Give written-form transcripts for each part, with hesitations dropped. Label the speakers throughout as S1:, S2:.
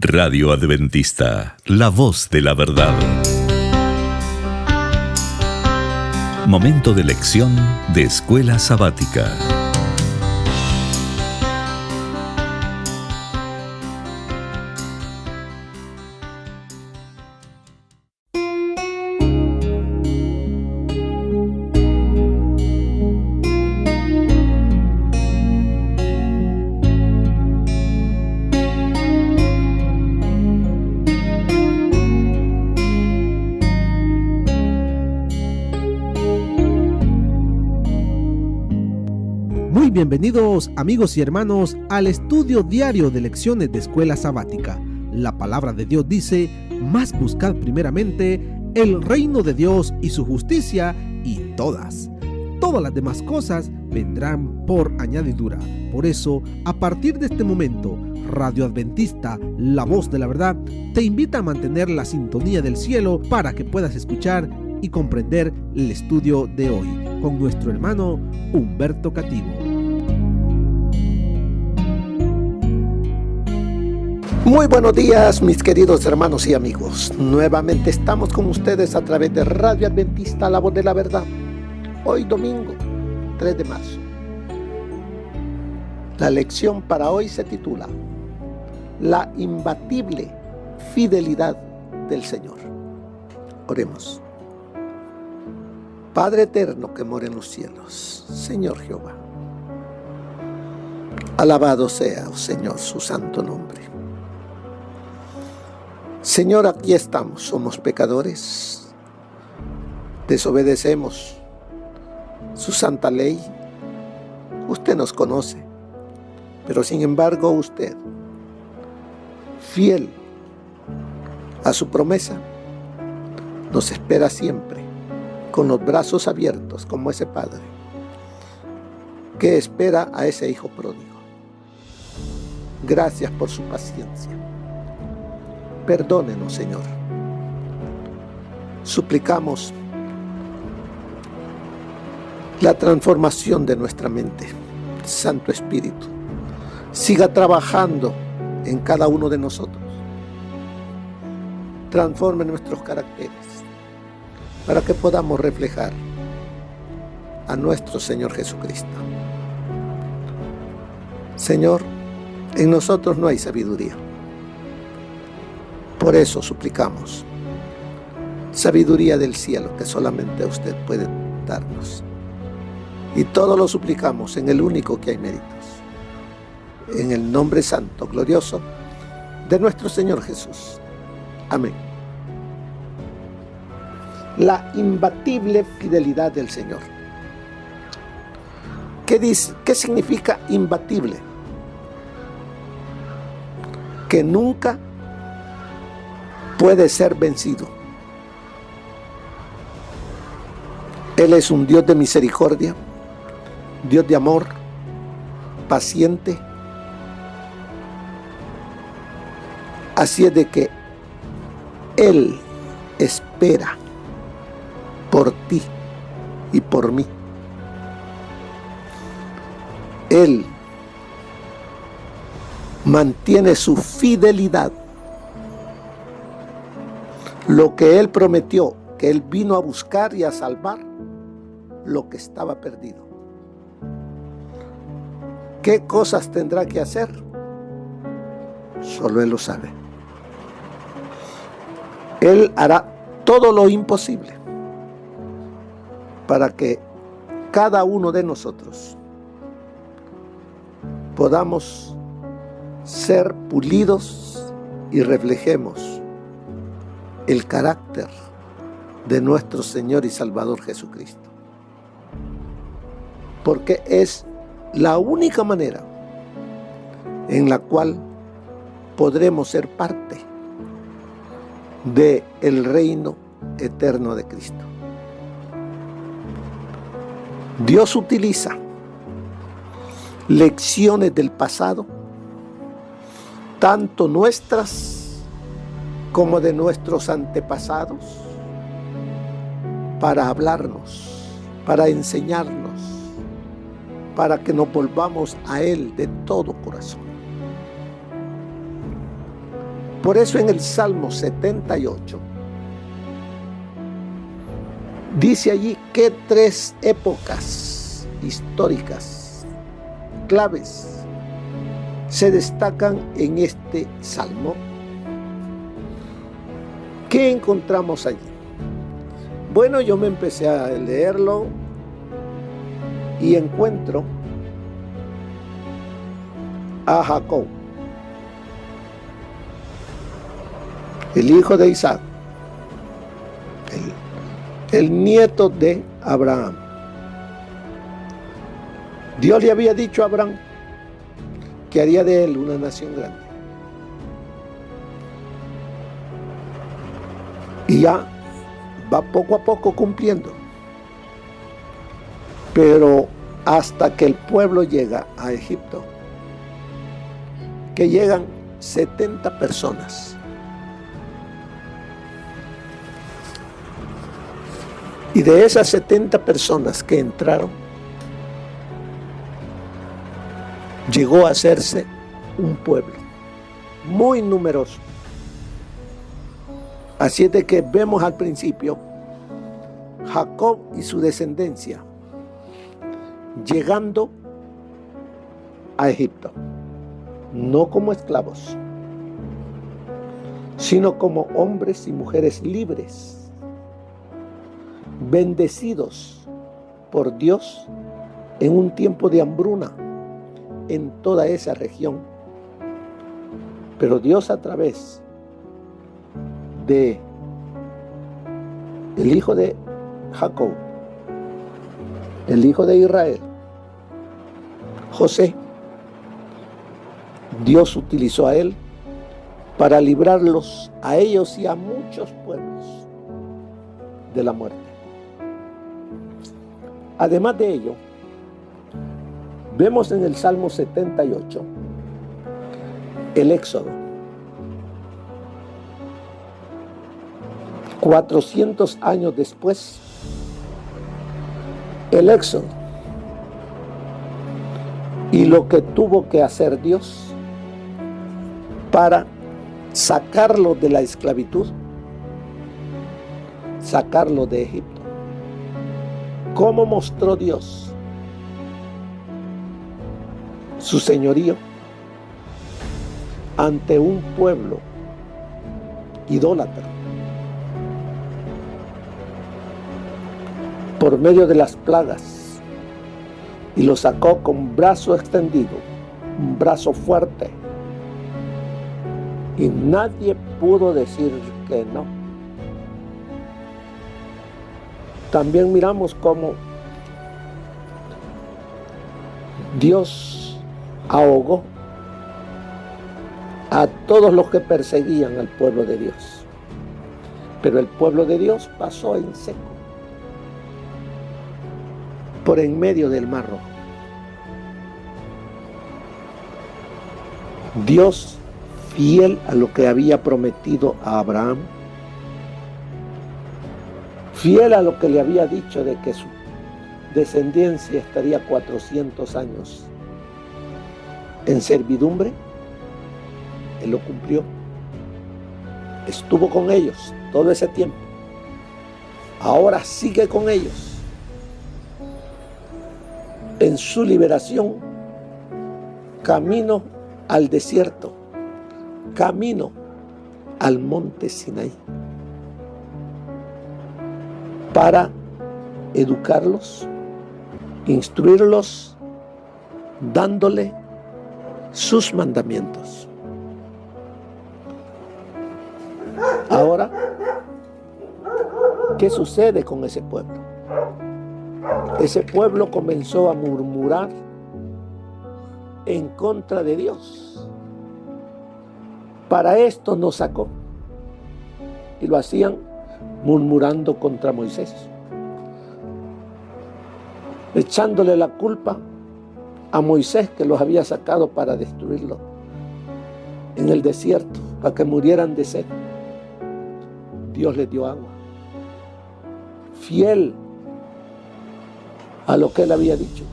S1: Radio Adventista, la voz de la verdad. Momento de lección de Escuela Sabática.
S2: Muy bienvenidos, amigos y hermanos, al estudio diario de lecciones de Escuela Sabática. La palabra de Dios dice: mas buscad primeramente el reino de Dios y su justicia, y todas las demás cosas vendrán por añadidura. Por eso, a partir de este momento, Radio Adventista, la voz de la verdad, te invita a mantener la sintonía del cielo para que puedas escuchar y comprender el estudio de hoy con nuestro hermano Humberto Cativo.
S3: Muy buenos días, mis queridos hermanos y amigos. Nuevamente estamos con ustedes a través de Radio Adventista, la voz de la verdad. Hoy domingo, 3 de marzo. La lección para hoy se titula La imbatible fidelidad del Señor. Oremos. Padre eterno que mora en los cielos, Señor Jehová, alabado sea, oh Señor, su santo nombre. Señor, aquí estamos, somos pecadores, desobedecemos su santa ley. Usted nos conoce, pero sin embargo usted, fiel a su promesa, nos espera siempre con los brazos abiertos, como ese padre que espera a ese hijo pródigo. Gracias por su paciencia. Perdónenos, Señor. Suplicamos la transformación de nuestra mente. Santo Espíritu, siga trabajando en cada uno de nosotros. Transforme nuestros caracteres para que podamos reflejar a nuestro Señor Jesucristo. Señor, en nosotros no hay sabiduría. Por eso suplicamos sabiduría del cielo que solamente usted puede darnos. Y todo lo suplicamos en el único que hay méritos. En el nombre santo, glorioso de nuestro Señor Jesús. Amén. La imbatible fidelidad del Señor. ¿Qué significa imbatible? Que nunca puede ser vencido. Él es un Dios de misericordia, Dios de amor, paciente. Así es de que Él espera por ti y por mí. Él mantiene su fidelidad. Lo que Él prometió, que Él vino a buscar y a salvar lo que estaba perdido. ¿Qué cosas tendrá que hacer? Solo Él lo sabe. Él hará todo lo imposible para que cada uno de nosotros podamos ser pulidos y reflejemos el carácter de nuestro Señor y Salvador Jesucristo. Porque es la única manera en la cual podremos ser parte del reino eterno de Cristo. Dios utiliza lecciones del pasado, tanto nuestras como de nuestros antepasados, para hablarnos, para enseñarnos, para que nos volvamos a Él de todo corazón. Por eso en el Salmo 78 dice allí que 3 épocas históricas claves se destacan en este salmo. ¿Qué encontramos allí? Bueno, yo me empecé a leerlo y encuentro a Jacob, el hijo de Isaac, el nieto de Abraham. Dios le había dicho a Abraham que haría de él una nación grande. Y ya va poco a poco cumpliendo. Pero hasta que el pueblo llega a Egipto, que llegan 70 personas. Y de esas 70 personas que entraron, llegó a hacerse un pueblo muy numeroso. Así es de que vemos al principio Jacob y su descendencia llegando a Egipto, no como esclavos, sino como hombres y mujeres libres, bendecidos por Dios en un tiempo de hambruna en toda esa región. Pero Dios, a través de el hijo de Jacob, el hijo de Israel, José, Dios utilizó a él para librarlos a ellos y a muchos pueblos de la muerte. Además de ello, vemos en el Salmo 78 el Éxodo. 400 años después, el Éxodo y lo que tuvo que hacer Dios para sacarlo de la esclavitud, sacarlo de Egipto. ¿Cómo mostró Dios su señorío ante un pueblo idólatra? Por medio de las plagas, y lo sacó con brazo extendido, un brazo fuerte, y nadie pudo decir que no. También miramos cómo Dios ahogó a todos los que perseguían al pueblo de Dios, pero el pueblo de Dios pasó en seco por en medio del Mar Rojo. Dios, fiel a lo que había prometido a Abraham, fiel a lo que le había dicho de que su descendencia estaría 400 años en servidumbre, Él lo cumplió. Estuvo con ellos todo ese tiempo. Ahora sigue con ellos en su liberación, camino al desierto, camino al monte Sinaí, para educarlos, instruirlos, dándole sus mandamientos. Ahora, ¿qué sucede con ese pueblo? Ese pueblo comenzó a murmurar en contra de Dios. Para esto nos sacó. Y lo hacían murmurando contra Moisés, echándole la culpa a Moisés, que los había sacado para destruirlo en el desierto, para que murieran de sed. Dios les dio agua, fiel a lo que Él había dicho,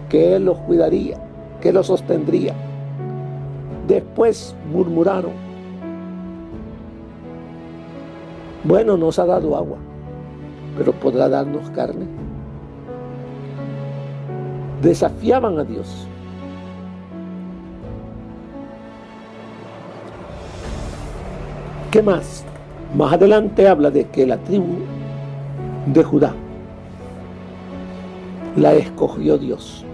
S3: que Él los cuidaría, que Él los sostendría, Después murmuraron: bueno, nos ha dado agua, pero ¿podrá darnos carne? Desafiaban a Dios. ¿Qué más? Más adelante habla de que la tribu de Judá la escogió Dios.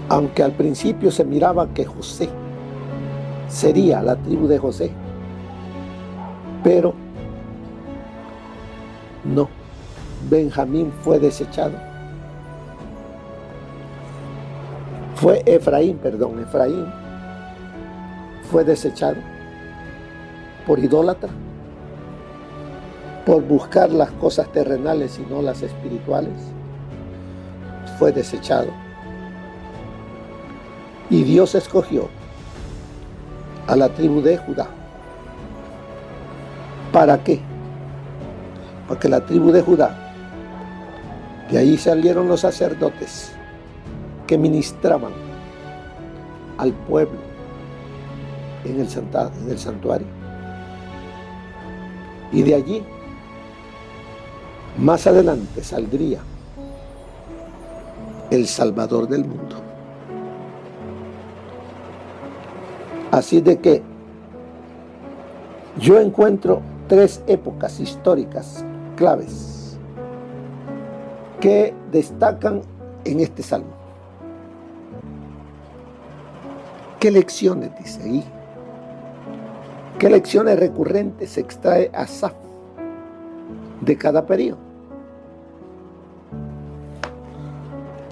S3: Aunque al principio se miraba que José sería la tribu de José, pero no, Benjamín fue desechado. Efraín fue desechado por idólatra, por buscar las cosas terrenales y no las espirituales. Fue desechado. Y Dios escogió a la tribu de Judá. ¿Para qué? Porque la tribu de Judá, de ahí salieron los sacerdotes que ministraban al pueblo en el santuario. Y de allí, más adelante, saldría el Salvador del mundo. Así de que yo encuentro 3 épocas históricas claves que destacan en este salmo. ¿Qué lecciones dice ahí? ¿Qué lecciones recurrentes extrae Asaf de cada periodo?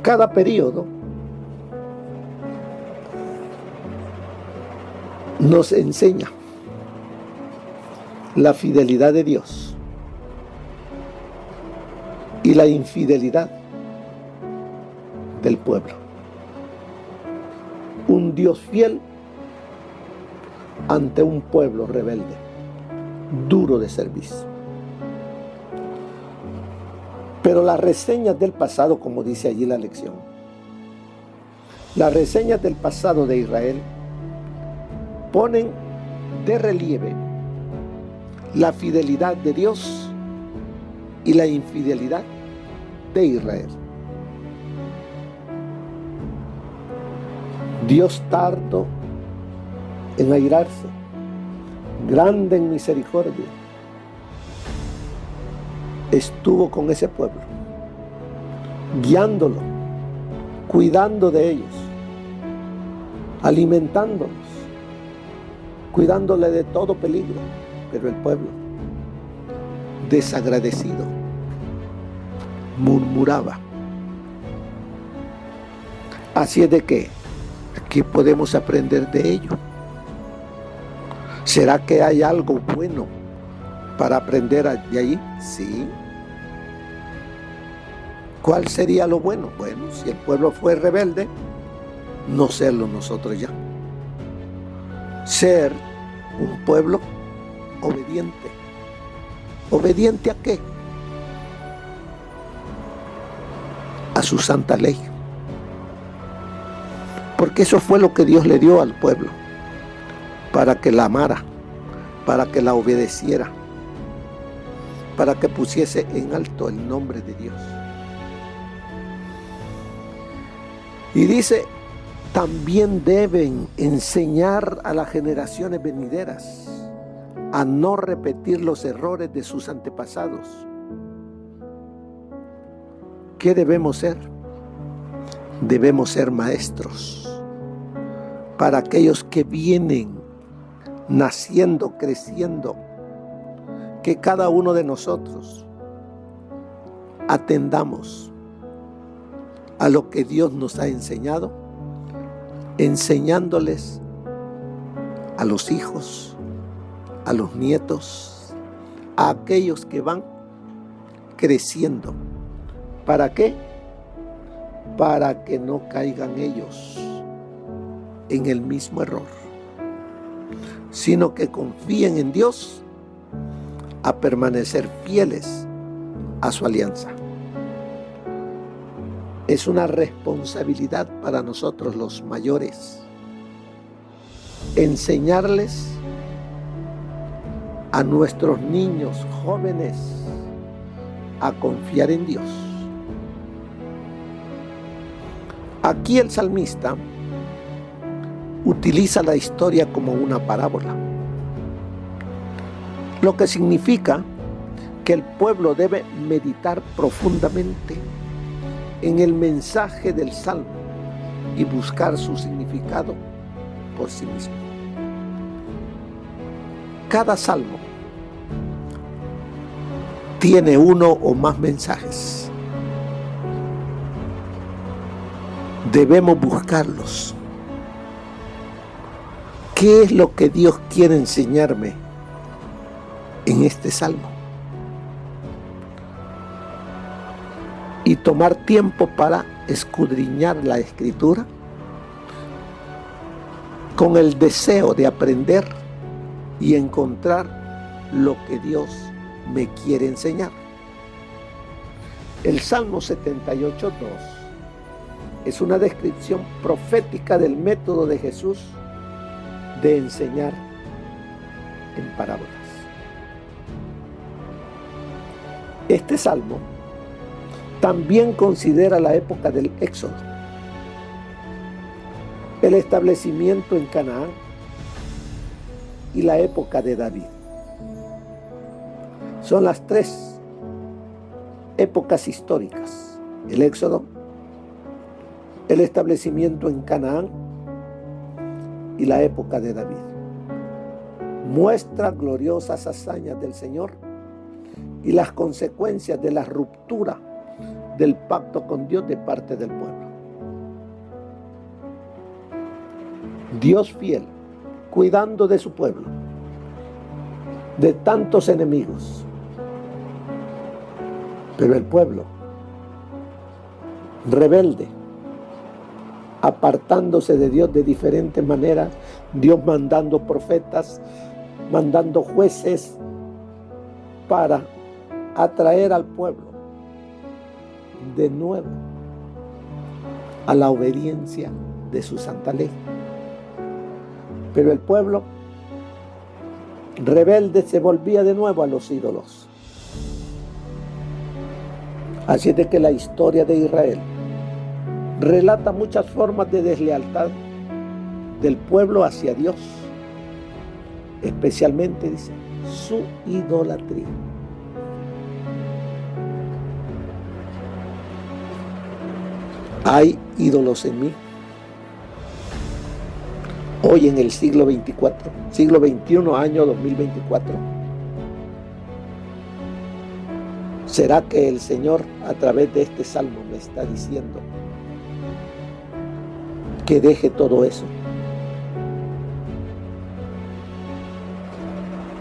S3: Cada periodo nos enseña la fidelidad de Dios y la infidelidad del pueblo. Un Dios fiel ante un pueblo rebelde, duro de servicio. Pero las reseñas del pasado, como dice allí la lección, las reseñas del pasado de Israel ponen de relieve la fidelidad de Dios y la infidelidad de Israel. Dios tardo en airarse, grande en misericordia, estuvo con ese pueblo, guiándolo, cuidando de ellos, alimentándolos, cuidándole de todo peligro. Pero el pueblo, desagradecido, murmuraba. Así es de que, ¿qué podemos aprender de ello? ¿Será que hay algo bueno para aprender de ahí? Sí. ¿Cuál sería lo bueno? Bueno, si el pueblo fue rebelde, no serlo nosotros ya. Ser un pueblo obediente. ¿Obediente a qué? A su santa ley. Porque eso fue lo que Dios le dio al pueblo, para que la amara, para que la obedeciera, para que pusiese en alto el nombre de Dios. Y dice, también deben enseñar a las generaciones venideras a no repetir los errores de sus antepasados. ¿Qué debemos ser? Debemos ser maestros para aquellos que vienen naciendo, creciendo, que cada uno de nosotros atendamos a lo que Dios nos ha enseñado, enseñándoles a los hijos, a los nietos, a aquellos que van creciendo. ¿Para qué? Para que no caigan ellos en el mismo error, sino que confíen en Dios a permanecer fieles a su alianza. Es una responsabilidad para nosotros los mayores enseñarles a nuestros niños jóvenes a confiar en Dios. Aquí el salmista utiliza la historia como una parábola, lo que significa que el pueblo debe meditar profundamente en el mensaje del salmo y buscar su significado por sí mismo. Cada salmo tiene uno o más mensajes. Debemos buscarlos. ¿Qué es lo que Dios quiere enseñarme en este salmo? Y tomar tiempo para escudriñar la Escritura con el deseo de aprender y encontrar lo que Dios me quiere enseñar. El Salmo 78:2 es una descripción profética del método de Jesús de enseñar en parábolas. Este salmo también considera la época del Éxodo, el establecimiento en Canaán y la época de David. Son las tres épocas históricas: el Éxodo, el establecimiento en Canaán y la época de David. Muestra gloriosas hazañas del Señor y las consecuencias de la ruptura del pacto con Dios de parte del pueblo. Dios fiel, cuidando de su pueblo, de tantos enemigos. Pero el pueblo rebelde, apartándose de Dios de diferentes maneras, Dios mandando profetas, mandando jueces para atraer al pueblo de nuevo a la obediencia de su santa ley. Pero el pueblo rebelde se volvía de nuevo a los ídolos. Así es de que la historia de Israel relata muchas formas de deslealtad del pueblo hacia Dios, especialmente, dice, su idolatría. Hay ídolos en mí. Hoy en el siglo XXI, año 2024, ¿será que el Señor a través de este salmo me está diciendo que deje todo eso?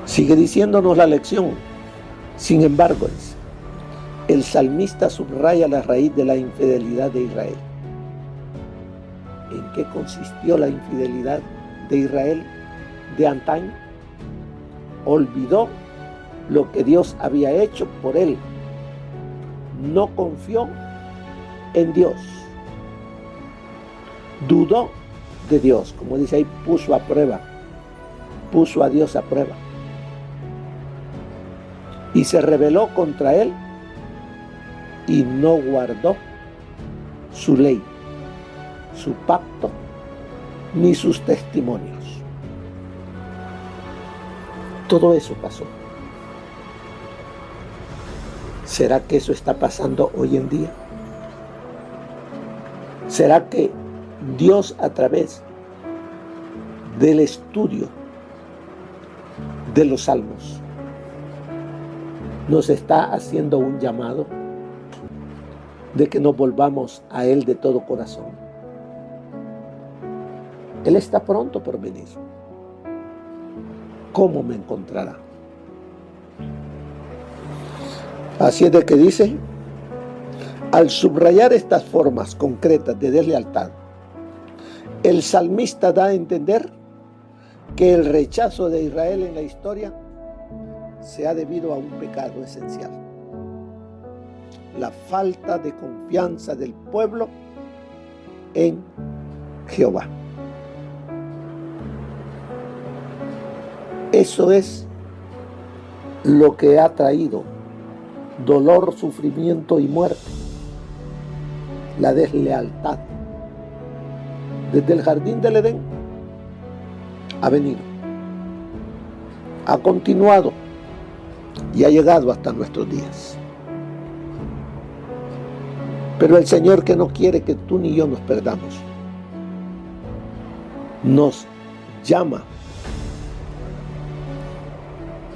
S3: Sigue diciéndonos la lección. Sin embargo, el salmista subraya la raíz de la infidelidad de Israel. ¿En qué consistió la infidelidad de Israel de antaño? Olvidó lo que Dios había hecho por él. No confió en Dios. Dudó de Dios, como dice ahí, puso a Dios a prueba. Y se rebeló contra él y no guardó su ley, su pacto, ni sus testimonios. Todo eso pasó. ¿Será que eso está pasando hoy en día? ¿Será que Dios, a través del estudio de los salmos, nos está haciendo un llamado de que nos volvamos a Él de todo corazón? Él está pronto por venir. ¿Cómo me encontrará? Así es de que dice, al subrayar estas formas concretas de deslealtad, el salmista da a entender que el rechazo de Israel en la historia se ha debido a un pecado esencial. la falta de confianza del pueblo en Jehová. Eso es lo que ha traído dolor, sufrimiento y muerte. La deslealtad. Desde el jardín del Edén ha venido, ha continuado y ha llegado hasta nuestros días. Pero el Señor, que no quiere que tú ni yo nos perdamos, nos llama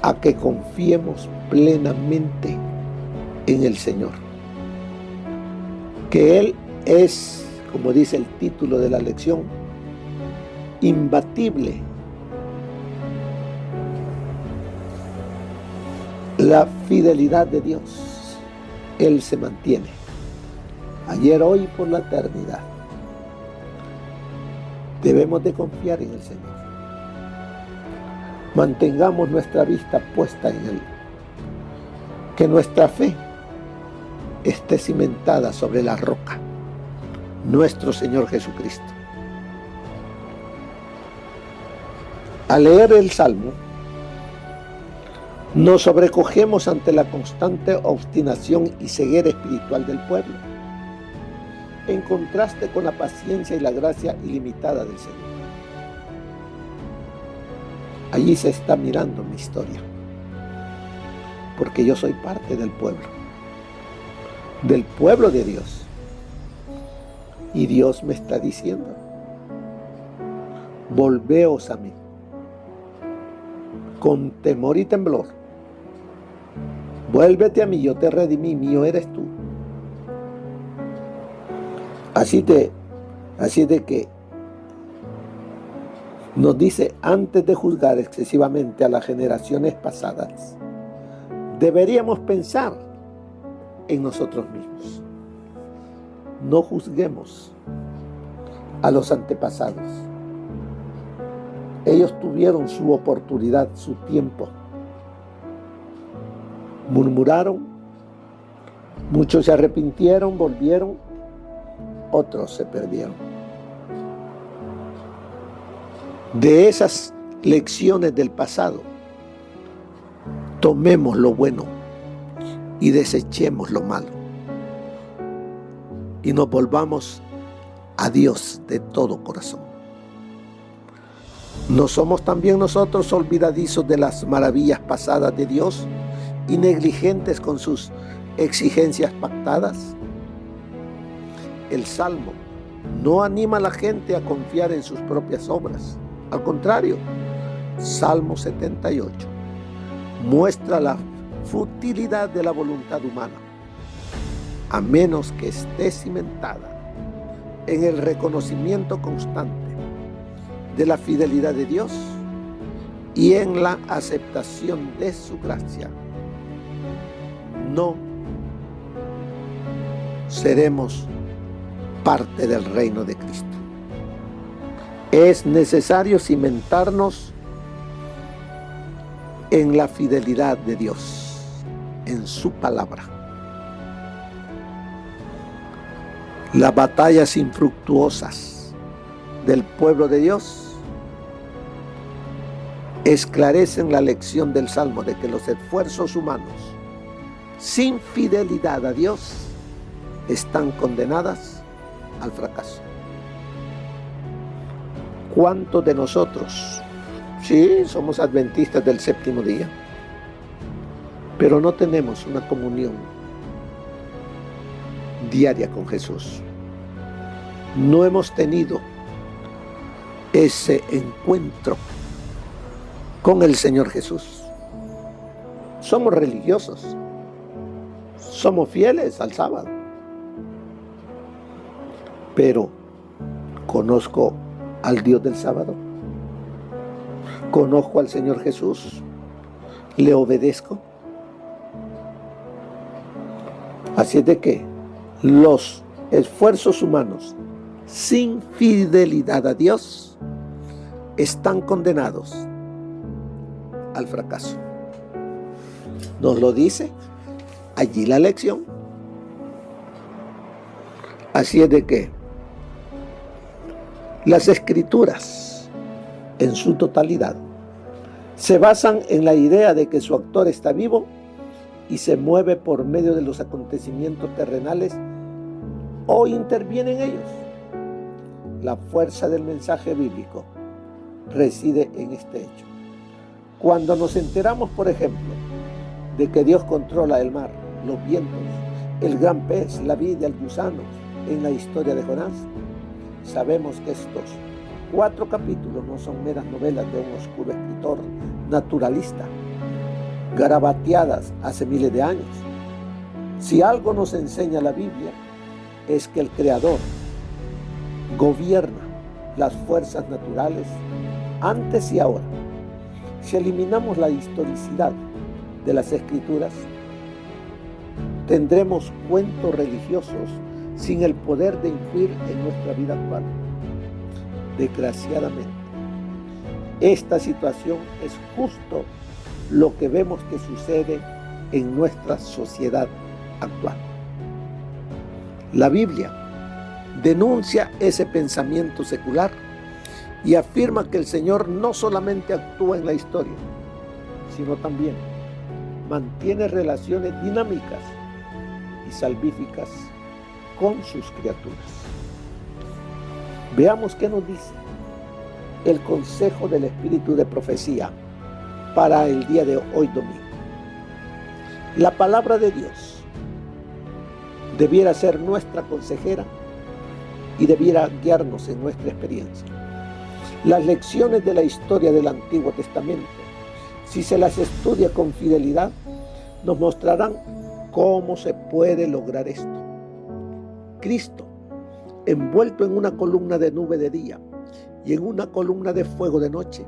S3: a que confiemos plenamente en el Señor. Que Él es, como dice el título de la lección, imbatible. La fidelidad de Dios, Él se mantiene. Ayer, hoy, por la eternidad. Debemos de confiar en el Señor. Mantengamos nuestra vista puesta en Él. Que nuestra fe esté cimentada sobre la roca, nuestro Señor Jesucristo. Al leer el Salmo, nos sobrecogemos ante la constante obstinación y ceguera espiritual del pueblo, en contraste con la paciencia y la gracia ilimitada del Señor. Allí se está mirando mi historia, porque yo soy parte del pueblo de Dios. Y Dios me está diciendo: volveos a mí, con temor y temblor. Vuélvete a mí, yo te redimí, mío eres tú. Así de que nos dice, antes de juzgar excesivamente a las generaciones pasadas, deberíamos pensar en nosotros mismos. No juzguemos a los antepasados. Ellos tuvieron su oportunidad, su tiempo. Murmuraron, muchos se arrepintieron, volvieron, otros se perdieron. De esas lecciones del pasado, tomemos lo bueno y desechemos lo malo. Y nos volvamos a Dios de todo corazón. ¿No somos también nosotros olvidadizos de las maravillas pasadas de Dios y negligentes con sus exigencias pactadas? El Salmo no anima a la gente a confiar en sus propias obras. Al contrario, Salmo 78 muestra la futilidad de la voluntad humana, a menos que esté cimentada en el reconocimiento constante de la fidelidad de Dios y en la aceptación de su gracia. No seremos parte del reino de Cristo. Es necesario cimentarnos en la fidelidad de Dios, en su palabra. Las batallas infructuosas del pueblo de Dios esclarecen la lección del Salmo de que los esfuerzos humanos sin fidelidad a Dios están condenadas al fracaso. ¿Cuántos de nosotros, sí, somos adventistas del séptimo día, pero no tenemos una comunión diaria con Jesús? No hemos tenido ese encuentro con el Señor Jesús. Somos religiosos, somos fieles al sábado, pero conozco al Dios del sábado, conozco al Señor Jesús, le obedezco. Así es de que los esfuerzos humanos sin fidelidad a Dios están condenados al fracaso. Nos lo dice allí la lección. Así es de que las escrituras en su totalidad se basan en la idea de que su autor está vivo y se mueve por medio de los acontecimientos terrenales o interviene en ellos. La fuerza del mensaje bíblico reside en este hecho. Cuando nos enteramos, por ejemplo, de que Dios controla el mar, los vientos, el gran pez, la vid y el gusano en la historia de Jonás, sabemos que estos 4 capítulos no son meras novelas de un oscuro escritor naturalista, garabateadas hace miles de años. Si algo nos enseña la Biblia, es que el Creador gobierna las fuerzas naturales antes y ahora. Si eliminamos la historicidad de las Escrituras, tendremos cuentos religiosos sin el poder de influir en nuestra vida actual. Desgraciadamente, esta situación es justo lo que vemos que sucede en nuestra sociedad actual. La Biblia denuncia ese pensamiento secular y afirma que el Señor no solamente actúa en la historia, sino también mantiene relaciones dinámicas y salvíficas con sus criaturas. Veamos qué nos dice el consejo del Espíritu de profecía para el día de hoy domingo. La palabra de Dios debiera ser nuestra consejera y debiera guiarnos en nuestra experiencia. Las lecciones de la historia del Antiguo Testamento, si se las estudia con fidelidad, nos mostrarán cómo se puede lograr esto. Cristo, envuelto en una columna de nube de día y en una columna de fuego de noche,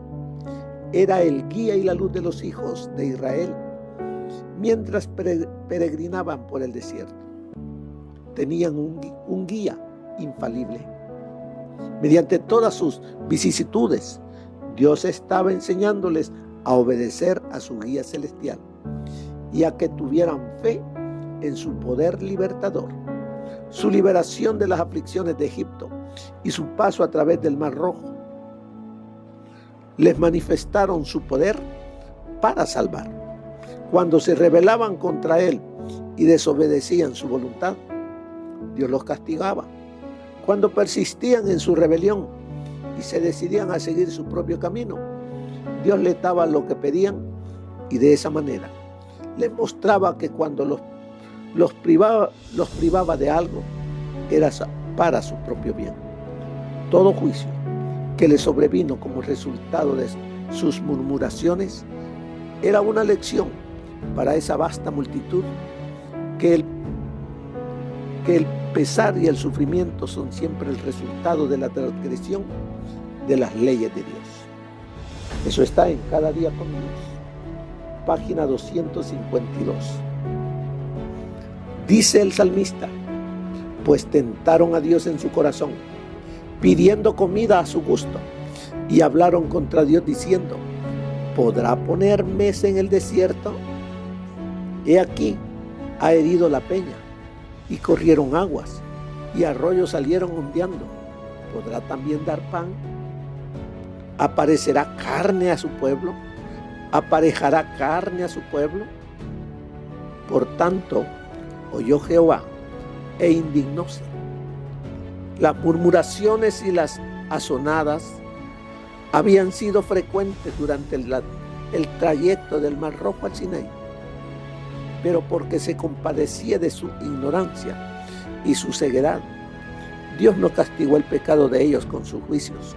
S3: era el guía y la luz de los hijos de Israel mientras peregrinaban por el desierto. Tenían un guía infalible. Mediante todas sus vicisitudes, Dios estaba enseñándoles a obedecer a su guía celestial y a que tuvieran fe en su poder libertador. Su liberación de las aflicciones de Egipto y su paso a través del Mar Rojo les manifestaron su poder para salvar. Cuando se rebelaban contra Él y desobedecían su voluntad, Dios los castigaba. Cuando persistían en su rebelión y se decidían a seguir su propio camino, Dios les daba lo que pedían y de esa manera les mostraba que cuando los privaba de algo era para su propio bien. Todo juicio que les sobrevino como resultado de sus murmuraciones era una lección para esa vasta multitud que el pesar y el sufrimiento son siempre el resultado de la transgresión de las leyes de Dios. Eso está en Cada Día con Dios, página 252. Dice el salmista: pues tentaron a Dios en su corazón, pidiendo comida a su gusto, y hablaron contra Dios diciendo: ¿podrá poner mesa en el desierto? He aquí, ha herido la peña, y corrieron aguas, y arroyos salieron ondeando. ¿Podrá también dar pan? ¿Aparecerá carne a su pueblo? ¿Aparejará carne a su pueblo? Por tanto, oyó Jehová e indignóse. Las murmuraciones y las azonadas habían sido frecuentes durante el trayecto del Mar Rojo al Sinaí, pero porque se compadecía de su ignorancia y su ceguedad, Dios no castigó el pecado de ellos con sus juicios.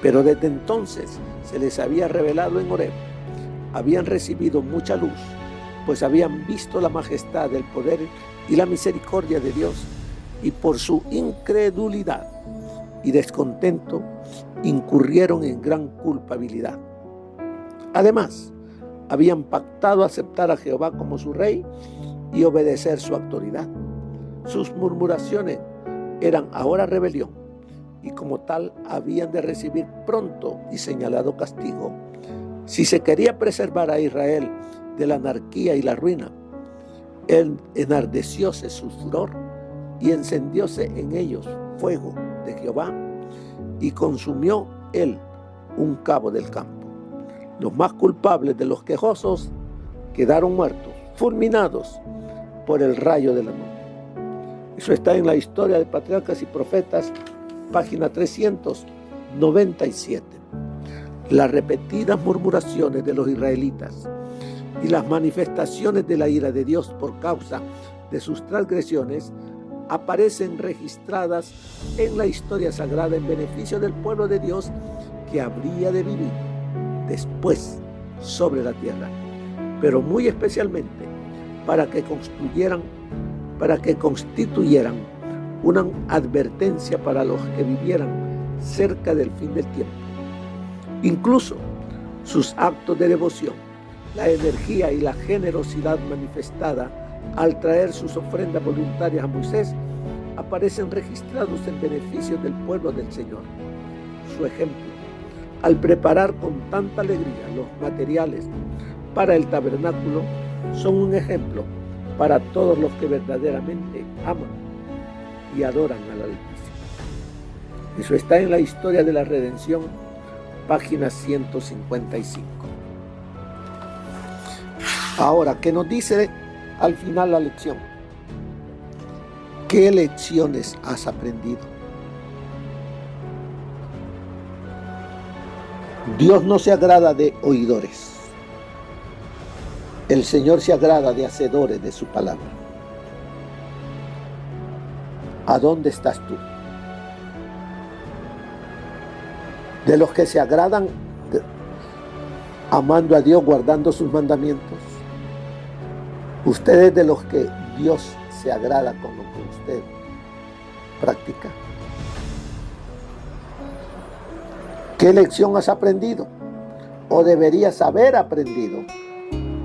S3: Pero desde entonces se les había revelado en Horeb. Habían recibido mucha luz, pues habían visto la majestad, el poder y la misericordia de Dios, y por su incredulidad y descontento incurrieron en gran culpabilidad. Además, habían pactado aceptar a Jehová como su rey y obedecer su autoridad. Sus murmuraciones eran ahora rebelión, y como tal habían de recibir pronto y señalado castigo. Si se quería preservar a Israel de la anarquía y la ruina, enardecióse su furor y encendióse en ellos fuego de Jehová, y consumió él un cabo del campo. Los más culpables de los quejosos quedaron muertos, fulminados por el rayo de la nube. Eso está en la Historia de Patriarcas y Profetas, página 397. Las repetidas murmuraciones de los israelitas y las manifestaciones de la ira de Dios por causa de sus transgresiones aparecen registradas en la historia sagrada en beneficio del pueblo de Dios que habría de vivir después sobre la tierra, pero muy especialmente para que constituyeran una advertencia para los que vivieran cerca del fin del tiempo. Incluso sus actos de devoción, la energía y la generosidad manifestada al traer sus ofrendas voluntarias a Moisés aparecen registrados en beneficio del pueblo del Señor. Su ejemplo, al preparar con tanta alegría los materiales para el tabernáculo, son un ejemplo para todos los que verdaderamente aman y adoran al Altísimo. Eso está en la Historia de la Redención, página 155. Ahora, ¿qué nos dice al final la lección? ¿Qué lecciones has aprendido? Dios no se agrada de oidores. El Señor se agrada de hacedores de su palabra. ¿A dónde estás tú? ¿De los que se agradan amando a Dios, guardando sus mandamientos? ¿Usted es de los que Dios se agrada con lo que usted practica? ¿Qué lección has aprendido? ¿O deberías haber aprendido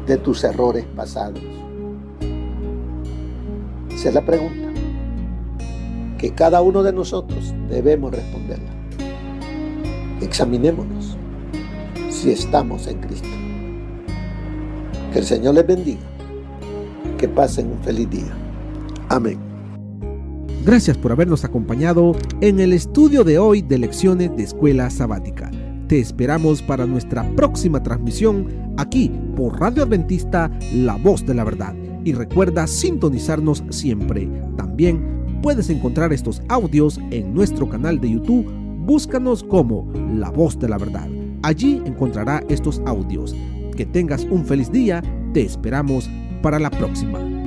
S3: de tus errores pasados? Esa es la pregunta que cada uno de nosotros debemos responderla. Examinémonos si estamos en Cristo. Que el Señor les bendiga. Que pasen un feliz día. Amén.
S2: Gracias por habernos acompañado en el estudio de hoy de Lecciones de Escuela Sabática. Te esperamos para nuestra próxima transmisión aquí por Radio Adventista, La Voz de la Verdad. Y recuerda sintonizarnos siempre. También puedes encontrar estos audios en nuestro canal de YouTube. Búscanos como La Voz de la Verdad. Allí encontrará estos audios. Que tengas un feliz día. Te esperamos para la próxima.